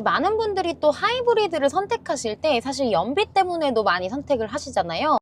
많은 분들이 또 하이브리드를 선택하실 때 사실 연비 때문에도 많이 선택을 하시잖아요.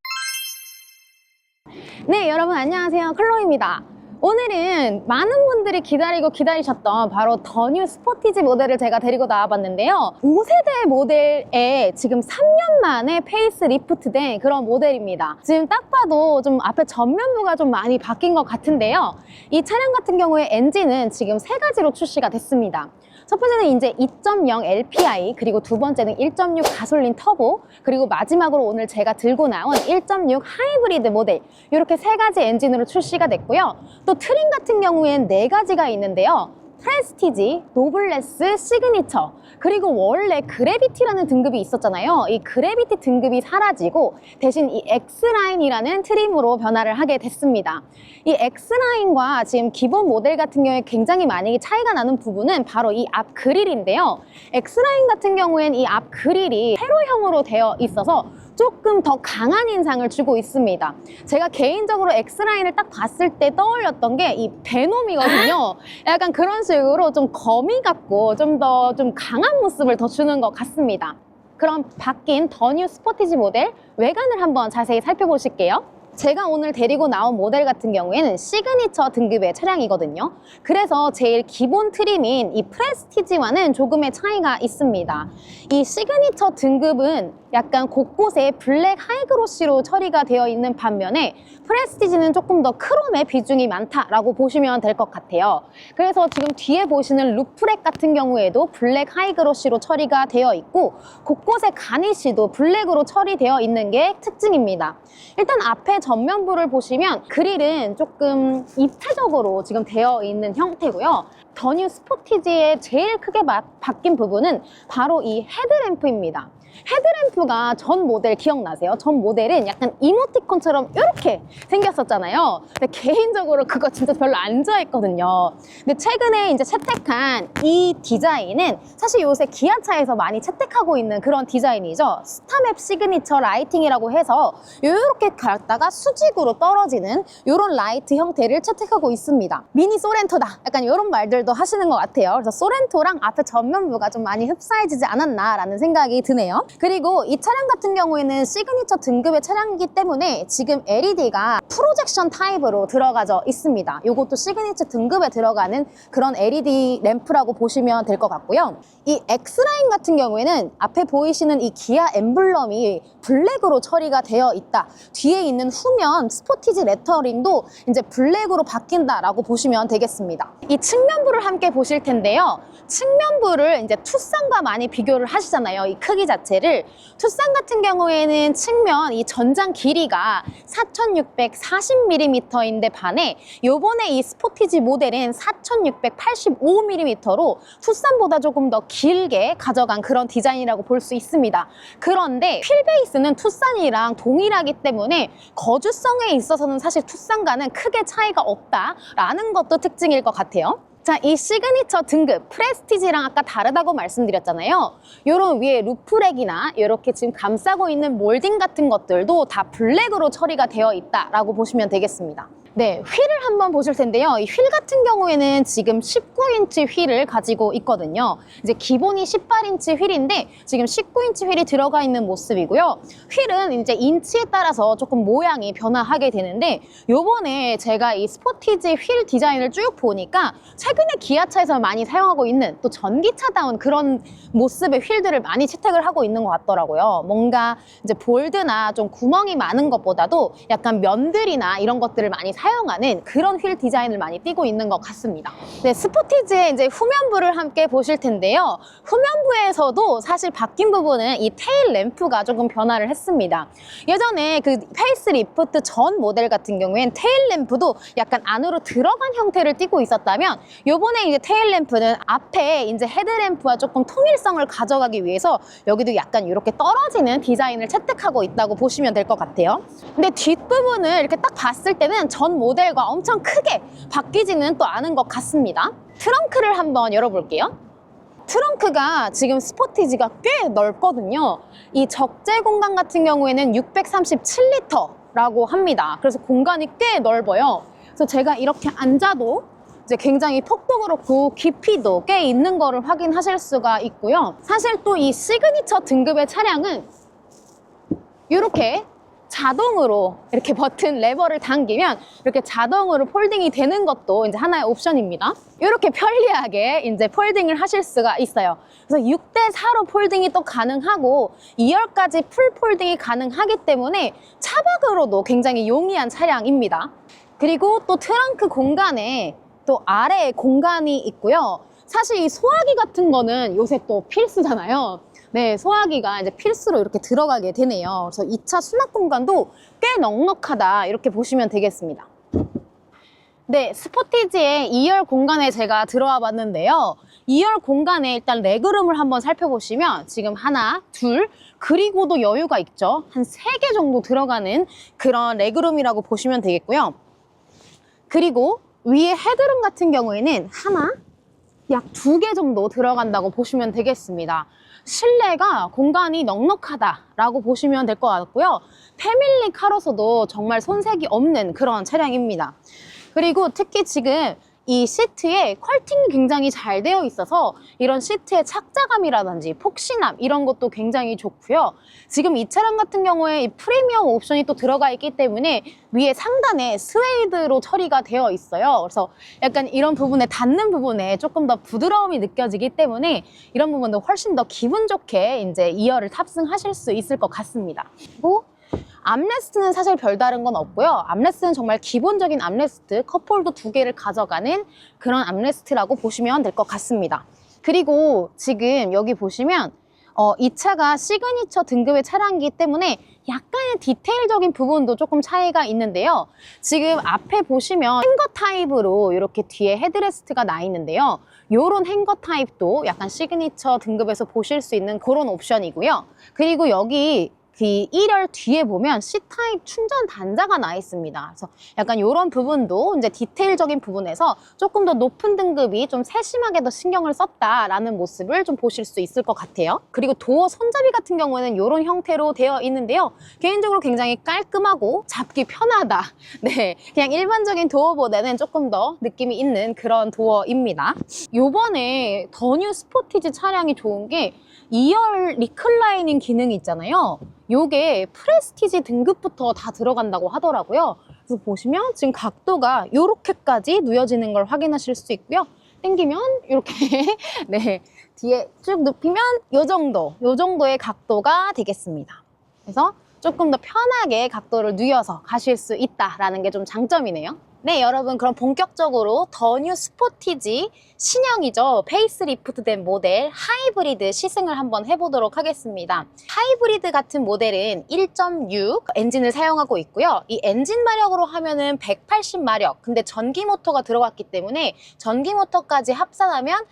네, 여러분 안녕하세요. 클로입니다. 오늘은 많은 분들이 기다리셨던 바로 더 뉴 스포티지 모델을 제가 데리고 나와봤는데요. 5세대 모델에 지금 3년 만에 페이스 리프트된 그런 모델입니다. 지금 딱 봐도 좀 앞에 전면부가 좀 많이 바뀐 것 같은데요. 이 차량 같은 경우에 엔진은 지금 3가지로 출시가 됐습니다. 첫 번째는 이제 2.0 LPI, 그리고 두 번째는 1.6 가솔린 터보, 그리고 마지막으로 오늘 제가 들고 나온 1.6 하이브리드 모델, 이렇게 3가지 엔진으로 출시가 됐고요. 또 트림 같은 경우엔 4가지가 있는데요. 프레스티지, 노블레스, 시그니처, 그리고 원래 그래비티라는 등급이 있었잖아요. 이 그래비티 등급이 사라지고 대신 이 X라인이라는 트림으로 변화를 하게 됐습니다. 이 X라인과 지금 기본 모델 같은 경우에 굉장히 많이 차이가 나는 부분은 바로 이 앞 그릴인데요. X라인 같은 경우엔 이 앞 그릴이 세로형으로 되어 있어서 조금 더 강한 인상을 주고 있습니다. 제가 개인적으로 X라인을 딱 봤을 때 떠올렸던 게 이 베놈이거든요. 약간 그런 식으로 좀 거미 같고 좀 더 강한 모습을 더 주는 것 같습니다. 그럼 바뀐 더 뉴 스포티지 모델 외관을 한번 자세히 살펴보실게요. 제가 오늘 데리고 나온 모델 같은 경우에는 시그니처 등급의 차량이거든요. 그래서 제일 기본 트림인 이 프레스티지와는 조금의 차이가 있습니다. 이 시그니처 등급은 약간 곳곳에 블랙 하이그로시로 처리가 되어 있는 반면에 프레스티지는 조금 더 크롬의 비중이 많다라고 보시면 될 것 같아요. 그래서 지금 뒤에 보시는 루프렉 같은 경우에도 블랙 하이그로시로 처리가 되어 있고 곳곳에 가니쉬도 블랙으로 처리되어 있는 게 특징입니다. 일단 앞에 전면부를 보시면 그릴은 조금 입체적으로 지금 되어 있는 형태고요. 더 뉴 스포티지의 제일 크게 바뀐 부분은 바로 이 헤드램프입니다. 헤드램프가 전 모델 기억나세요? 전 모델은 약간 이모티콘처럼 이렇게 생겼었잖아요. 근데 개인적으로 그거 진짜 별로 안 좋아했거든요. 근데 최근에 이제 채택한 이 디자인은 사실 요새 기아차에서 많이 채택하고 있는 그런 디자인이죠. 스타맵 시그니처 라이팅이라고 해서 이렇게 갔다가 수직으로 떨어지는 이런 라이트 형태를 채택하고 있습니다. 미니 소렌토다, 약간 이런 말들도 하시는 것 같아요. 그래서 소렌토랑 앞에 전면부가 좀 많이 흡사해지지 않았나라는 생각이 드네요. 그리고 이 차량 같은 경우에는 시그니처 등급의 차량이기 때문에 지금 LED가 프로젝션 타입으로 들어가져 있습니다. 이것도 시그니처 등급에 들어가는 그런 LED 램프라고 보시면 될 것 같고요. 이 X라인 같은 경우에는 앞에 보이시는 이 기아 엠블럼이 블랙으로 처리가 되어 있다. 뒤에 있는 후면 스포티지 레터링도 이제 블랙으로 바뀐다라고 보시면 되겠습니다. 이 측면부를 함께 보실 텐데요. 측면부를 이제 투싼과 많이 비교를 하시잖아요. 이 크기 자체를. 투싼 같은 경우에는 측면 이 전장 길이가 4640mm인데 반해 요번에 이 스포티지 모델은 4685mm로 투싼보다 조금 더 길게 가져간 그런 디자인이라고 볼 수 있습니다. 그런데 휠 베이스는 투싼이랑 동일하기 때문에 거주성에 있어서는 사실 투싼과는 크게 차이가 없다라는 것도 특징일 것 같아요. 자, 이 시그니처 등급 프레스티지랑 아까 다르다고 말씀드렸잖아요. 요런 위에 루프렉이나 이렇게 지금 감싸고 있는 몰딩 같은 것들도 다 블랙으로 처리가 되어 있다라고 보시면 되겠습니다. 네, 휠을 한번 보실 텐데요. 이 휠 같은 경우에는 지금 19인치 휠을 가지고 있거든요. 이제 기본이 18인치 휠인데 지금 19인치 휠이 들어가 있는 모습이고요. 휠은 이제 인치에 따라서 조금 모양이 변화하게 되는데 요번에 제가 이 스포티지 휠 디자인을 쭉 보니까 최근에 기아차에서 많이 사용하고 있는 또 전기차다운 그런 모습의 휠들을 많이 채택을 하고 있는 것 같더라고요. 뭔가 이제 볼드나 좀 구멍이 많은 것보다도 약간 면들이나 이런 것들을 많이 사용하는 그런 휠 디자인을 많이 띄고 있는 것 같습니다. 네, 스포티지의 이제 후면부를 함께 보실 텐데요. 후면부에서도 사실 바뀐 부분은 이 테일 램프가 조금 변화를 했습니다. 예전에 그 페이스 리프트 전 모델 같은 경우엔 테일 램프도 약간 안으로 들어간 형태를 띄고 있었다면 요번에 이제 테일 램프는 앞에 이제 헤드램프와 조금 통일성을 가져가기 위해서 여기도 약간 이렇게 떨어지는 디자인을 채택하고 있다고 보시면 될 것 같아요. 근데 뒷부분을 이렇게 딱 봤을 때는 전 모델과 엄청 크게 바뀌지는 또 않은 것 같습니다. 트렁크를 한번 열어볼게요. 트렁크가 지금 스포티지가 꽤 넓거든요. 이 적재 공간 같은 경우에는 637리터라고 합니다. 그래서 공간이 꽤 넓어요. 그래서 제가 이렇게 앉아도 이제 굉장히 폭도 그렇고 깊이도 꽤 있는 거를 확인하실 수가 있고요. 사실 또 이 시그니처 등급의 차량은 이렇게 자동으로 이렇게 버튼 레버를 당기면 이렇게 자동으로 폴딩이 되는 것도 이제 하나의 옵션입니다. 이렇게 편리하게 이제 폴딩을 하실 수가 있어요. 그래서 6대4로 폴딩이 또 가능하고 2열까지 풀 폴딩이 가능하기 때문에 차박으로도 굉장히 용이한 차량입니다. 그리고 또 트렁크 공간에 또 아래에 공간이 있고요. 사실 이 소화기 같은 거는 요새 또 필수잖아요. 네, 소화기가 이제 필수로 이렇게 들어가게 되네요. 그래서 2차 수납 공간도 꽤 넉넉하다 이렇게 보시면 되겠습니다. 네, 스포티지의 2열 공간에 제가 들어와 봤는데요. 2열 공간에 일단 레그룸을 한번 살펴보시면 지금 하나, 둘, 그리고도 여유가 있죠. 한 3개 정도 들어가는 그런 레그룸이라고 보시면 되겠고요. 그리고 위에 헤드룸 같은 경우에는 하나, 약 2개 정도 들어간다고 보시면 되겠습니다. 실내가 공간이 넉넉하다라고 보시면 될 것 같고요. 패밀리 카로서도 정말 손색이 없는 그런 차량입니다. 그리고 특히 지금 이 시트에 컬팅이 굉장히 잘 되어 있어서 이런 시트의 착자감이라든지 폭신함 이런 것도 굉장히 좋고요. 지금 이 차량 같은 경우에 이 프리미엄 옵션이 또 들어가 있기 때문에 위에 상단에 스웨이드로 처리가 되어 있어요. 그래서 약간 이런 부분에 닿는 부분에 조금 더 부드러움이 느껴지기 때문에 이런 부분도 훨씬 더 기분 좋게 이제 2열을 탑승하실 수 있을 것 같습니다. 그리고 암레스트는 사실 별다른 건 없고요. 암레스트는 정말 기본적인 암레스트, 컵홀더 2개를 가져가는 그런 암레스트라고 보시면 될 것 같습니다. 그리고 지금 여기 보시면 이 차가 시그니처 등급의 차량이기 때문에 약간의 디테일적인 부분도 조금 차이가 있는데요. 지금 앞에 보시면 행거 타입으로 이렇게 뒤에 헤드레스트가 나 있는데요. 요런 행거 타입도 약간 시그니처 등급에서 보실 수 있는 그런 옵션이고요. 그리고 여기 그 1열 뒤에 보면 C타입 충전 단자가 나 있습니다. 그래서 약간 이런 부분도 이제 디테일적인 부분에서 조금 더 높은 등급이 좀 세심하게 더 신경을 썼다라는 모습을 좀 보실 수 있을 것 같아요. 그리고 도어 손잡이 같은 경우에는 이런 형태로 되어 있는데요. 개인적으로 굉장히 깔끔하고 잡기 편하다. 네, 그냥 일반적인 도어보다는 조금 더 느낌이 있는 그런 도어입니다. 요번에 더 뉴 스포티지 차량이 좋은 게 2열 리클라이닝 기능이 있잖아요. 요게 프레스티지 등급부터 다 들어간다고 하더라고요. 그래서 보시면 지금 각도가 이렇게까지 누워지는 걸 확인하실 수 있고요. 당기면 이렇게 네, 뒤에 쭉 눕히면 요 정도의 각도가 되겠습니다. 그래서 조금 더 편하게 각도를 누워서 가실 수 있다라는 게 좀 장점이네요. 네, 여러분, 그럼 본격적으로 더 뉴 스포티지 신형이죠. 페이스리프트된 모델 하이브리드 시승을 한번 해보도록 하겠습니다. 하이브리드 같은 모델은 1.6 엔진을 사용하고 있고요. 이 엔진 마력으로 하면은 180마력, 근데 전기 모터가 들어갔기 때문에 전기 모터까지 합산하면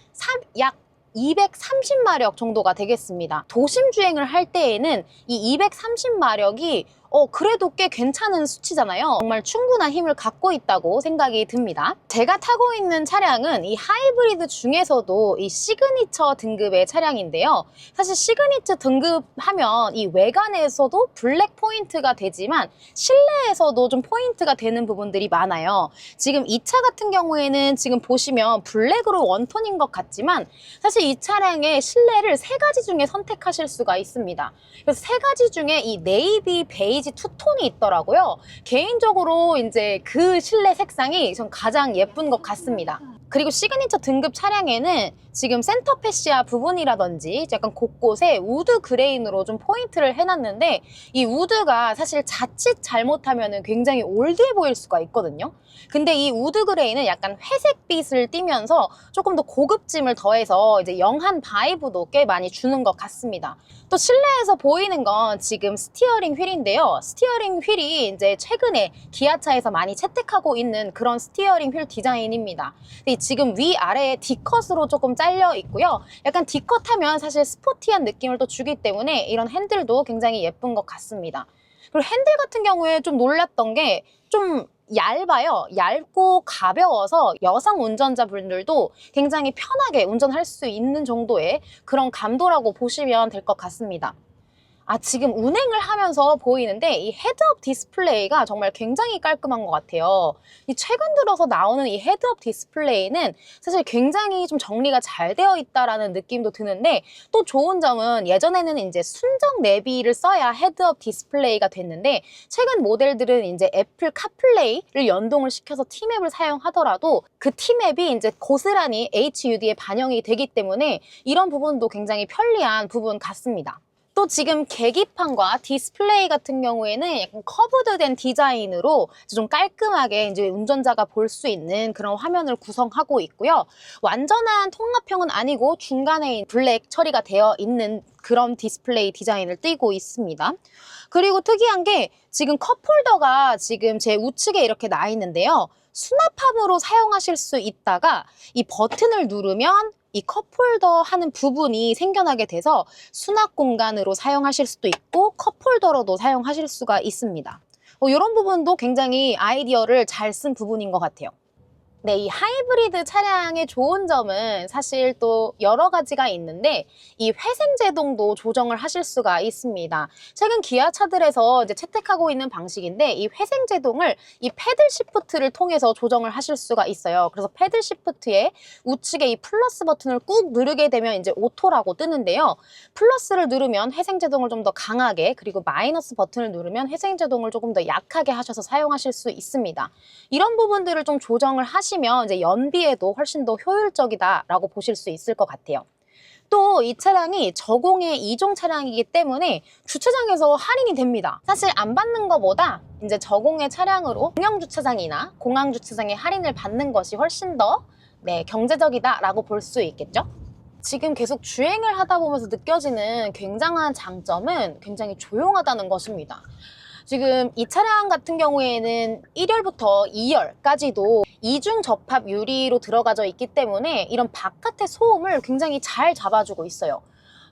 약 230마력 정도가 되겠습니다. 도심 주행을 할 때에는 이 230마력이 그래도 꽤 괜찮은 수치잖아요. 정말 충분한 힘을 갖고 있다고 생각이 듭니다. 제가 타고 있는 차량은 이 하이브리드 중에서도 이 시그니처 등급의 차량인데요. 사실 시그니처 등급 하면 이 외관에서도 블랙 포인트가 되지만 실내에서도 좀 포인트가 되는 부분들이 많아요. 지금 이 차 같은 경우에는 지금 보시면 블랙으로 원톤인 것 같지만 사실 이 차량의 실내를 3가지 중에 선택하실 수가 있습니다. 그래서 3가지 중에 이 네이비, 베이지 투톤이 있더라고요. 개인적으로 이제 그 실내 색상이 전 가장 예쁜 것 같습니다. 그리고 시그니처 등급 차량에는 지금 센터 패시아 부분이라든지 약간 곳곳에 우드 그레인으로 좀 포인트를 해놨는데 이 우드가 사실 자칫 잘못하면 굉장히 올드해 보일 수가 있거든요. 근데 이 우드 그레이는 약간 회색빛을 띠면서 조금 더 고급짐을 더해서 이제 영한 바이브도 꽤 많이 주는 것 같습니다. 또 실내에서 보이는 건 지금 스티어링 휠인데요. 스티어링 휠이 이제 최근에 기아차에서 많이 채택하고 있는 그런 스티어링 휠 디자인입니다. 지금 위아래에 D컷으로 조금 잘려 있고요. 약간 D컷 하면 사실 스포티한 느낌을 또 주기 때문에 이런 핸들도 굉장히 예쁜 것 같습니다. 그리고 핸들 같은 경우에 좀 놀랐던 게 좀 얇아요. 얇고 가벼워서 여성 운전자분들도 굉장히 편하게 운전할 수 있는 정도의 그런 감도라고 보시면 될 것 같습니다. 지금 운행을 하면서 보이는데 이 헤드업 디스플레이가 정말 굉장히 깔끔한 것 같아요. 이 최근 들어서 나오는 이 헤드업 디스플레이는 사실 굉장히 좀 정리가 잘 되어 있다라는 느낌도 드는데, 또 좋은 점은 예전에는 이제 순정 내비를 써야 헤드업 디스플레이가 됐는데, 최근 모델들은 이제 애플 카플레이를 연동을 시켜서 T맵을 사용하더라도 그 T맵이 이제 고스란히 HUD에 반영이 되기 때문에 이런 부분도 굉장히 편리한 부분 같습니다. 또 지금 계기판과 디스플레이 같은 경우에는 약간 커브드된 디자인으로 좀 깔끔하게 이제 운전자가 볼 수 있는 그런 화면을 구성하고 있고요. 완전한 통합형은 아니고 중간에 블랙 처리가 되어 있는 그런 디스플레이 디자인을 띠고 있습니다. 그리고 특이한 게 지금 컵홀더가 지금 제 우측에 이렇게 나 있는데요. 수납함으로 사용하실 수 있다가 이 버튼을 누르면 이 컵홀더 하는 부분이 생겨나게 돼서 수납 공간으로 사용하실 수도 있고 컵홀더로도 사용하실 수가 있습니다. 이런 부분도 굉장히 아이디어를 잘 쓴 부분인 것 같아요. 네, 이 하이브리드 차량의 좋은 점은 사실 또 여러 가지가 있는데, 이 회생 제동도 조정을 하실 수가 있습니다. 최근 기아 차들에서 이제 채택하고 있는 방식인데, 이 회생 제동을 이 패들 시프트를 통해서 조정을 하실 수가 있어요. 그래서 패들 시프트에 우측에 이 플러스 버튼을 꾹 누르게 되면 이제 오토라고 뜨는데요. 플러스를 누르면 회생 제동을 좀 더 강하게, 그리고 마이너스 버튼을 누르면 회생 제동을 조금 더 약하게 하셔서 사용하실 수 있습니다. 이런 부분들을 좀 조정을 하시면 이제 연비에도 훨씬 더 효율적이다라고 보실 수 있을 것 같아요. 또 이 차량이 저공해 2종 차량이기 때문에 주차장에서 할인이 됩니다. 사실 안 받는 것보다 이제 저공해 차량으로 공영 주차장이나 공항 주차장에 할인을 받는 것이 훨씬 더 경제적이다라고 볼 수 있겠죠. 지금 계속 주행을 하다 보면서 느껴지는 굉장한 장점은 굉장히 조용하다는 것입니다. 지금 이 차량 같은 경우에는 1열부터 2열까지도 이중 접합 유리로 들어가져 있기 때문에 이런 바깥의 소음을 굉장히 잘 잡아주고 있어요.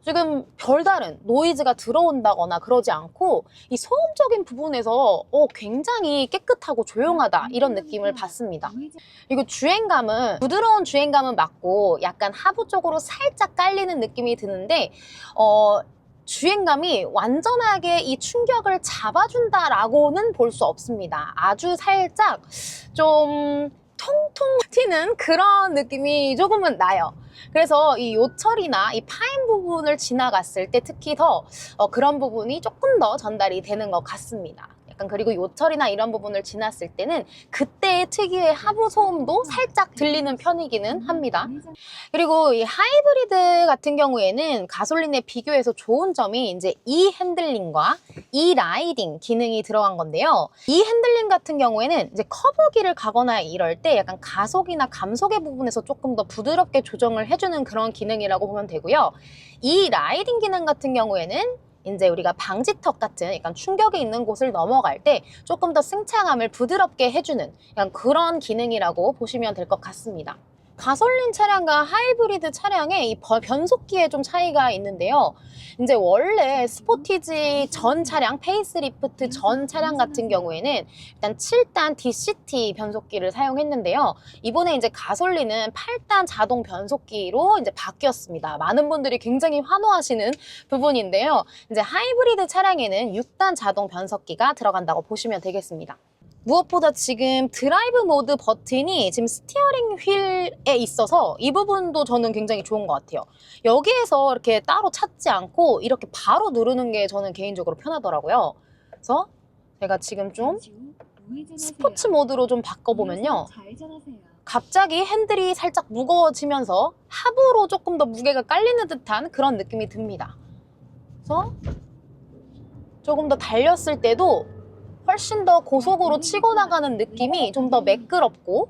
지금 별다른 노이즈가 들어온다거나 그러지 않고 이 소음적인 부분에서 굉장히 깨끗하고 조용하다 이런 느낌을 받습니다. 그리고 주행감은 부드러운 주행감은 맞고 약간 하부 쪽으로 살짝 깔리는 느낌이 드는데 주행감이 완전하게 이 충격을 잡아준다라고는 볼 수 없습니다. 아주 살짝 좀 통통 튀는 그런 느낌이 조금은 나요. 그래서 이 요철이나 이 파인 부분을 지나갔을 때 특히 더 그런 부분이 조금 더 전달이 되는 것 같습니다. 그리고 요철이나 이런 부분을 지났을 때는 그때의 특유의 하부 소음도 살짝 들리는 편이기는 합니다. 그리고 이 하이브리드 같은 경우에는 가솔린에 비교해서 좋은 점이 이제 이 핸들링과 이 라이딩 기능이 들어간 건데요. 이 핸들링 같은 경우에는 이제 커브길을 가거나 이럴 때 약간 가속이나 감속의 부분에서 조금 더 부드럽게 조정을 해주는 그런 기능이라고 보면 되고요. 이 라이딩 기능 같은 경우에는 이제 우리가 방지턱 같은 약간 충격이 있는 곳을 넘어갈 때 조금 더 승차감을 부드럽게 해주는 약간 그런 기능이라고 보시면 될 것 같습니다. 가솔린 차량과 하이브리드 차량의 이 변속기에 좀 차이가 있는데요. 이제 원래 스포티지 전 차량, 페이스리프트 전 차량 같은 경우에는 일단 7단 DCT 변속기를 사용했는데요. 이번에 이제 가솔린은 8단 자동 변속기로 이제 바뀌었습니다. 많은 분들이 굉장히 환호하시는 부분인데요. 이제 하이브리드 차량에는 6단 자동 변속기가 들어간다고 보시면 되겠습니다. 무엇보다 지금 드라이브 모드 버튼이 지금 스티어링 휠에 있어서 이 부분도 저는 굉장히 좋은 것 같아요. 여기에서 이렇게 따로 찾지 않고 이렇게 바로 누르는 게 저는 개인적으로 편하더라고요. 그래서 제가 지금 좀 스포츠 모드로 좀 바꿔보면요. 갑자기 핸들이 살짝 무거워지면서 하부로 조금 더 무게가 깔리는 듯한 그런 느낌이 듭니다. 그래서 조금 더 달렸을 때도 훨씬 더 고속으로 치고 나가는 느낌이 좀 더 매끄럽고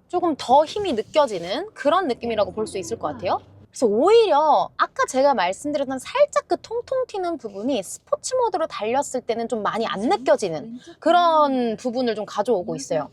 조금 더 힘이 느껴지는 그런 느낌이라고 볼 수 있을 것 같아요. 그래서 오히려 아까 제가 말씀드렸던 살짝 그 통통 튀는 부분이 스포츠 모드로 달렸을 때는 좀 많이 안 느껴지는 그런 부분을 좀 가져오고 있어요.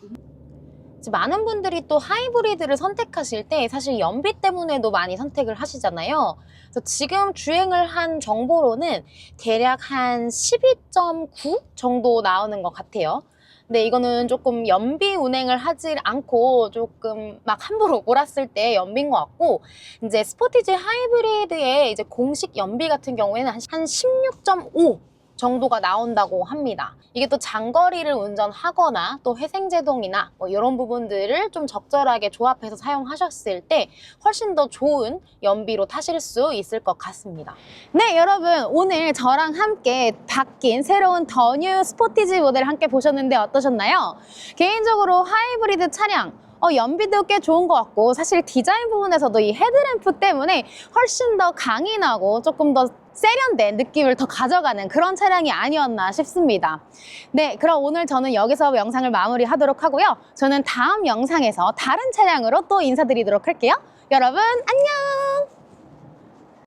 많은 분들이 또 하이브리드를 선택하실 때 사실 연비 때문에도 많이 선택을 하시잖아요. 그래서 지금 주행을 한 정보로는 대략 한 12.9 정도 나오는 것 같아요. 근데 이거는 조금 연비 운행을 하지 않고 조금 막 함부로 몰았을 때 연비인 것 같고, 이제 스포티지 하이브리드의 이제 공식 연비 같은 경우에는 한 16.5 정도가 나온다고 합니다. 이게 또 장거리를 운전하거나 또 회생제동이나 뭐 이런 부분들을 좀 적절하게 조합해서 사용하셨을 때 훨씬 더 좋은 연비로 타실 수 있을 것 같습니다. 네, 여러분, 오늘 저랑 함께 바뀐 새로운 더 뉴 스포티지 모델 함께 보셨는데 어떠셨나요? 개인적으로 하이브리드 차량 연비도 꽤 좋은 것 같고, 사실 디자인 부분에서도 이 헤드램프 때문에 훨씬 더 강인하고 조금 더 세련된 느낌을 더 가져가는 그런 차량이 아니었나 싶습니다. 네, 그럼 오늘 저는 여기서 영상을 마무리하도록 하고요. 저는 다음 영상에서 다른 차량으로 또 인사드리도록 할게요. 여러분, 안녕!